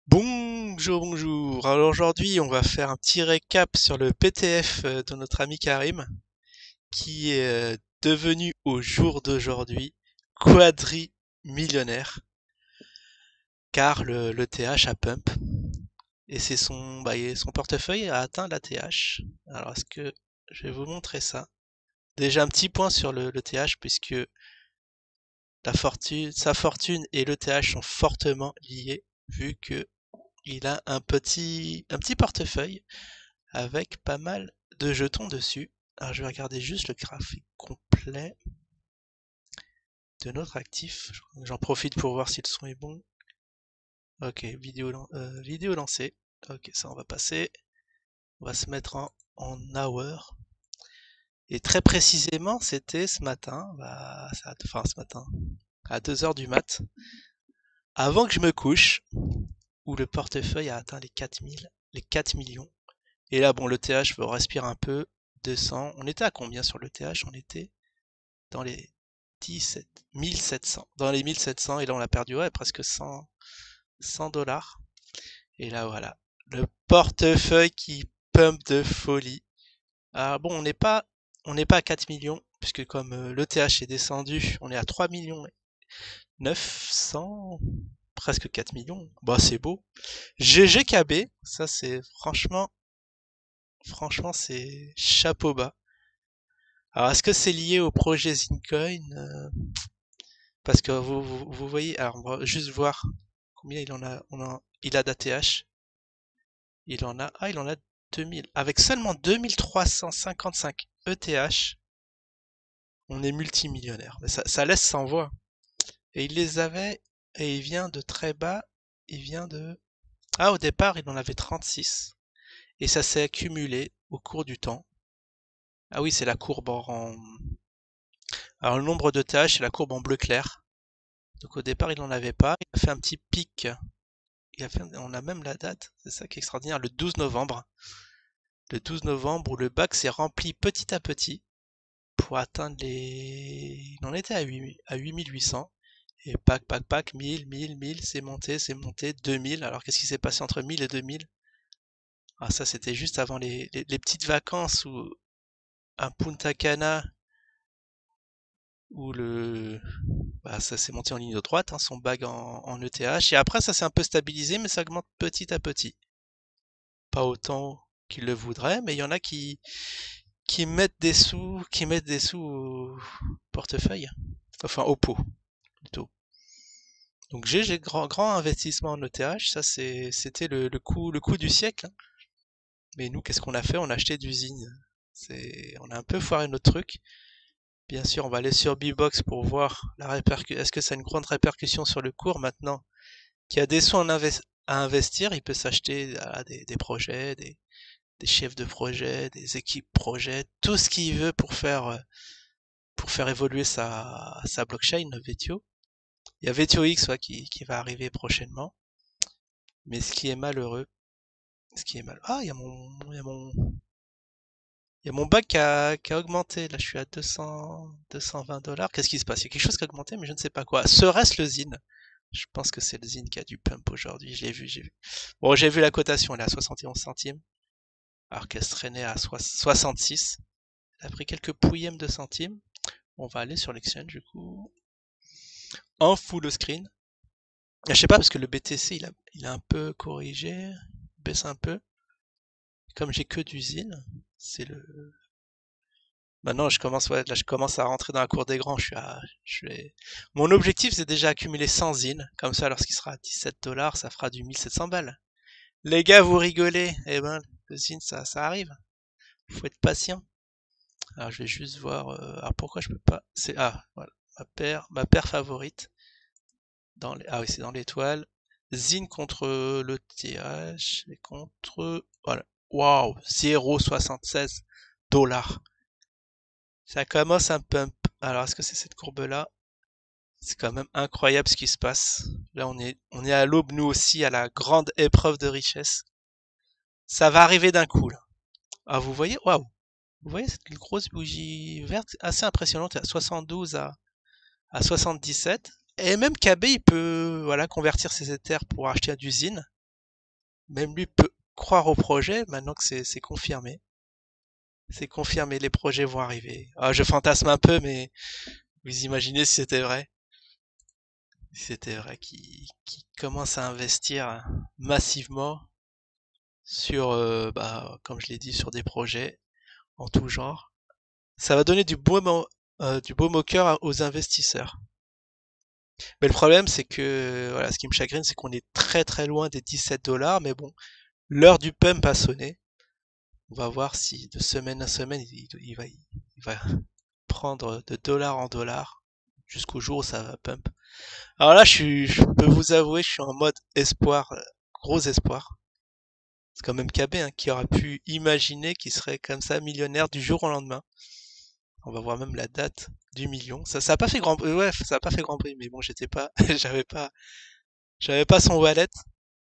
Bonjour, bonjour. Alors aujourd'hui, on va faire un petit récap sur le PTF de notre ami Karim, qui est devenu au jour d'aujourd'hui quadrimillionnaire, car le TH a pump et c'est son portefeuille a atteint la TH. Alors est-ce que je vais vous montrer ça? Déjà un petit point sur le TH puisque sa fortune et le TH sont fortement liés vu que il a un petit portefeuille avec pas mal de jetons dessus. Alors je vais regarder juste le graphique complet de notre actif. J'en profite pour voir si le son est bon. Ok, vidéo lancée. Ok, ça on va passer. On va se mettre en hour. Et très précisément, c'était ce matin, enfin ce matin, à 2 heures du mat, avant que je me couche, où le portefeuille a atteint les 4 millions. Et là, bon, le TH veut respirer un peu, 200. On était à combien sur le TH? On était dans les 17 1700. Dans les 1700, et là on a perdu ouais, presque 100 dollars. Et là voilà, le portefeuille qui pump de folie. Ah bon, on n'est pas à 4 millions, puisque comme le TH est descendu, on est à 3 millions 900, presque 4 millions. Bah c'est beau. GGKB, ça c'est franchement c'est chapeau bas. Alors est-ce que c'est lié au projet Zincoin? Parce que vous voyez, alors on va juste voir combien il a d'ATH. Il en a 2000. Avec seulement 2355 ETH, on est multimillionnaire. Mais ça laisse sans voix. Et il les avait, et il vient de très bas, il vient de... Ah, au départ, il en avait 36. Et ça s'est accumulé au cours du temps. Ah oui, c'est la courbe Alors le nombre d'ETH, c'est la courbe en bleu clair. Donc au départ, il n'en avait pas. Il a fait un petit pic. On a même la date, c'est ça qui est extraordinaire, le 12 novembre. Le 12 novembre où le bac s'est rempli petit à petit pour atteindre les... Il en était à 8800. Et pack, 1000, c'est monté, 2000. Alors qu'est-ce qui s'est passé entre 1000 et 2000? Ah ça c'était juste avant les petites vacances où un Punta Cana où ça s'est monté en ligne droite, hein, son bag en ETH. Et après ça s'est un peu stabilisé mais ça augmente petit à petit. Pas autant qu'ils le voudraient, mais il y en a qui mettent des sous au portefeuille, enfin au pot plutôt. Donc j'ai grand investissement en ETH, ça c'était le coup du siècle, hein. Mais nous, qu'est-ce qu'on a fait? On a acheté d'usine. On a un peu foiré notre truc. Bien sûr, on va aller sur Bbox pour voir est-ce que ça a une grande répercussion sur le cours maintenant qu'il y a des sous à investir, il peut s'acheter des projets, des chefs de projet, des équipes projets, tout ce qu'il veut pour faire évoluer sa blockchain, Vetio. Il y a Vetio X ouais, qui va arriver prochainement. Mais Ah, il y a mon bac qui a augmenté. Là, je suis à 220 dollars. Qu'est-ce qui se passe? Il y a quelque chose qui a augmenté, mais je ne sais pas quoi. Serait-ce le Zine? Je pense que c'est le Zine qui a du pump aujourd'hui. Je l'ai vu, j'ai vu. Bon, j'ai vu la cotation, elle est à 71 centimes. Alors qu'elle se traînait à 66. Elle a pris quelques pouillèmes de centimes. On va aller sur l'exchange du coup. En full screen. Je sais pas parce que le BTC il a un peu corrigé, il baisse un peu. Comme j'ai que d'usine, c'est le. Maintenant là je commence à rentrer dans la cour des grands. Mon objectif c'est déjà accumuler 100 zines. Comme ça lorsqu'il sera à 17 dollars, ça fera du 1700 balles. Les gars vous rigolez, eh ben le zine ça arrive. Faut être patient. Alors je vais juste voir. Alors pourquoi je peux pas. Voilà ma paire favorite. Ah oui, c'est dans l'étoile. Zine contre le TH et contre. Voilà. Waouh, 0,76 dollars. Ça commence un pump. Alors, est-ce que c'est cette courbe-là? C'est quand même incroyable ce qui se passe. Là, on est à l'aube, nous aussi, à la grande épreuve de richesse. Ça va arriver d'un coup, là. Ah, vous voyez? Waouh! Vous voyez cette grosse bougie verte assez impressionnante à 72 à 77. Et même KB, il peut, voilà, convertir ses Ethers pour acheter à d'usine. Même lui peut croire au projet maintenant que c'est confirmé. C'est confirmé, les projets vont arriver. Ah, je fantasme un peu, mais vous imaginez si c'était vrai? Si c'était vrai qu'il commence à investir massivement sur, comme je l'ai dit, sur des projets en tout genre. Ça va donner du baume au cœur aux investisseurs. Mais le problème, c'est que, voilà, ce qui me chagrine, c'est qu'on est très très loin des 17 dollars, mais bon, l'heure du pump a sonné. On va voir si de semaine à semaine, il va prendre de dollar en dollar jusqu'au jour où ça va pump. Alors là, je peux vous avouer, je suis en mode espoir, gros espoir. C'est quand même KB, hein, qui aurait pu imaginer qu'il serait comme ça millionnaire du jour au lendemain. On va voir même la date du million. Ça a pas fait grand, ouais, ça a pas fait grand prix, mais bon, j'étais pas, j'avais pas son wallet.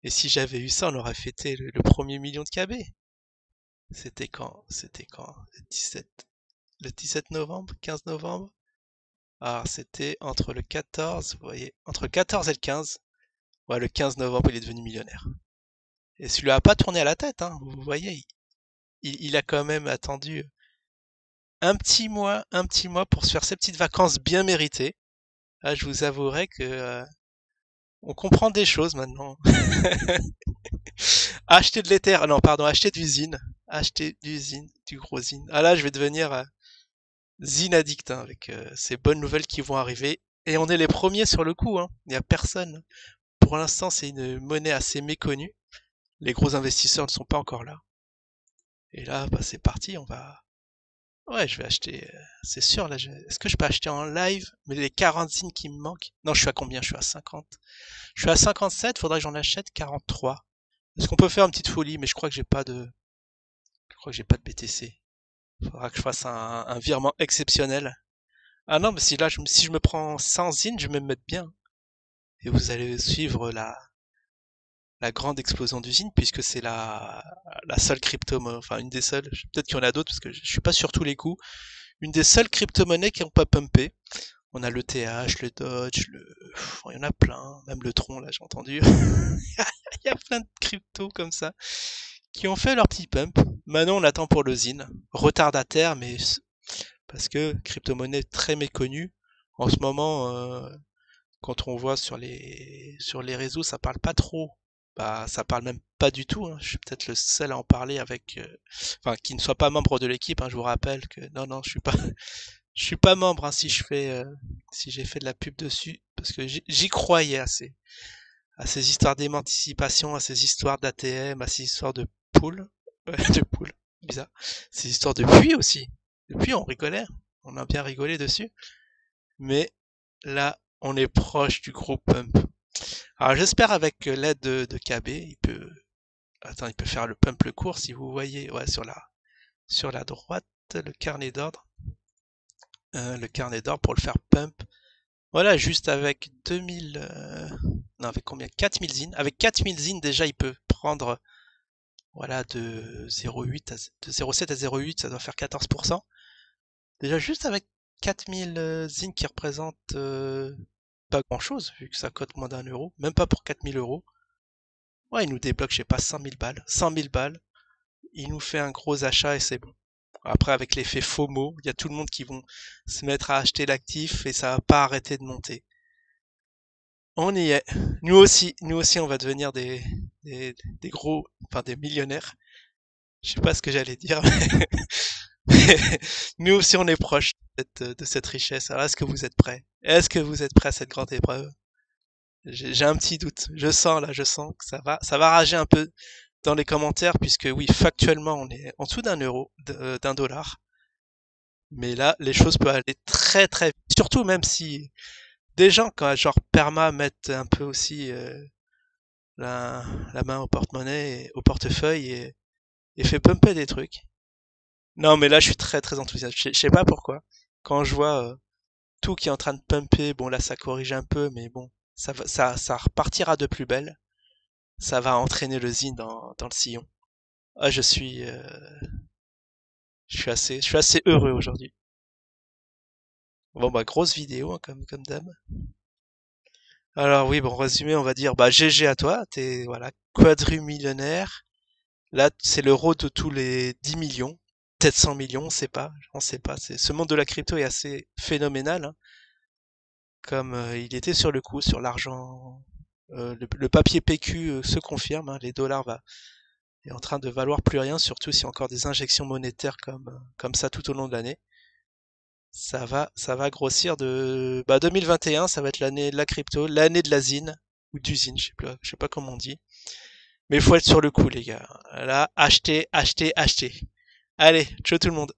Et si j'avais eu ça, on aurait fêté le premier million de KB. C'était quand? C'était quand? Le 17 novembre? 15 novembre? Alors, c'était entre le 14, vous voyez, entre le 14 et le 15. Ouais, le 15 novembre, il est devenu millionnaire. Et celui-là a pas tourné à la tête, hein. Vous voyez, il a quand même attendu un petit mois pour se faire ses petites vacances bien méritées. Ah, je vous avouerai que on comprend des choses maintenant. Acheter de l'éther, non, pardon, acheter d'usine, du gros zine. Ah là, je vais devenir zine addict, hein, avec ces bonnes nouvelles qui vont arriver. Et on est les premiers sur le coup, hein. Il n'y a personne. Pour l'instant, c'est une monnaie assez méconnue. Les gros investisseurs ne sont pas encore là. Et là, bah, c'est parti, on va. Ouais, je vais acheter. C'est sûr, là. Est-ce que je peux acheter en live? Mais les 40 zines qui me manquent. Non, je suis à combien? Je suis à 50. Je suis à 57, faudrait que j'en achète 43. Est-ce qu'on peut faire une petite folie? Mais je crois que j'ai pas de. Je crois que j'ai pas de BTC. Faudra que je fasse un virement exceptionnel. Ah non, mais si je me prends 100 zines, je vais me mettre bien. Et vous allez suivre la grande explosion d'usine puisque c'est la seule enfin une des seules, peut-être qu'il y en a d'autres parce que je suis pas sur tous les coups, une des seules crypto-monnaies qui n'ont pas pumpé. On a le TH, le Dodge, il y en a plein, même le Tron là j'ai entendu. Il y a plein de cryptos comme ça qui ont fait leur petit pump. Maintenant on attend pour le ZIN, retardataire mais parce que crypto-monnaie très méconnue en ce moment. Quand on voit sur les réseaux, ça parle pas trop. Bah, ça parle même pas du tout, hein. Je suis peut-être le seul à en parler avec, enfin, qui ne soit pas membre de l'équipe, hein. Je vous rappelle que non, non, je suis pas, je suis pas membre, hein, si j'ai fait de la pub dessus, parce que j'y croyais à ces histoires d'émancipation, à ces histoires d'ATM, à ces histoires de poules, ouais, de poules, bizarre, ces histoires de puits aussi. De puits, on rigolait, on a bien rigolé dessus, mais là, on est proche du gros pump. Alors j'espère avec l'aide de KB, il peut faire le pump le court si vous voyez, ouais, sur la droite, le carnet d'or pour le faire pump. Voilà, juste avec 2000, non, avec combien? 4000 zines. Avec 4000 zines, déjà, il peut prendre, voilà, de 0,7 à 0,8, ça doit faire 14%. Déjà, juste avec 4000 zines qui représentent pas grand-chose, vu que ça coûte moins d'1 euro, même pas pour 4000 euros. Ouais, il nous débloque, je sais pas, 100 000 balles. 100 000 balles. Il nous fait un gros achat et c'est bon. Après, avec l'effet FOMO, il y a tout le monde qui vont se mettre à acheter l'actif et ça va pas arrêter de monter. On y est. Nous aussi, on va devenir des gros, enfin des millionnaires. Je sais pas ce que j'allais dire, mais nous aussi, on est proche de cette richesse. Alors, est-ce que vous êtes prêts? Est-ce que vous êtes prêts à cette grande épreuve? J'ai un petit doute. Je sens que ça va rager un peu dans les commentaires, puisque oui, factuellement, on est en dessous d'1 euro, d'un dollar. Mais là, les choses peuvent aller très très vite. Surtout même si des gens, quand genre Perma, mettent un peu aussi la, la main au porte-monnaie, au portefeuille et fait pumper des trucs. Non, mais là, je suis très très enthousiaste. Je sais pas pourquoi. Quand je vois tout qui est en train de pumper, bon là, ça corrige un peu, mais bon, ça repartira de plus belle. Ça va entraîner le zine dans le sillon. Ah, je suis assez heureux aujourd'hui. Bon, bah, grosse vidéo, hein, comme d'hab. Alors oui, bon, résumé, on va dire, bah GG à toi, t'es voilà quadrimillionnaire. Là, c'est l'euro de tous les 10 millions, peut-être 100 millions, on sait pas. Ce monde de la crypto est assez phénoménal, hein, comme il était sur le coup, sur l'argent. Le papier PQ se confirme, hein, les dollars est en train de valoir plus rien, surtout s'il y a encore des injections monétaires comme ça tout au long de l'année. Ça va grossir de, bah 2021, ça va être l'année de la crypto, l'année de la zine, ou d'usine, je sais pas comment on dit. Mais il faut être sur le coup, les gars. Là, achetez, achetez, achetez. Allez, ciao tout le monde.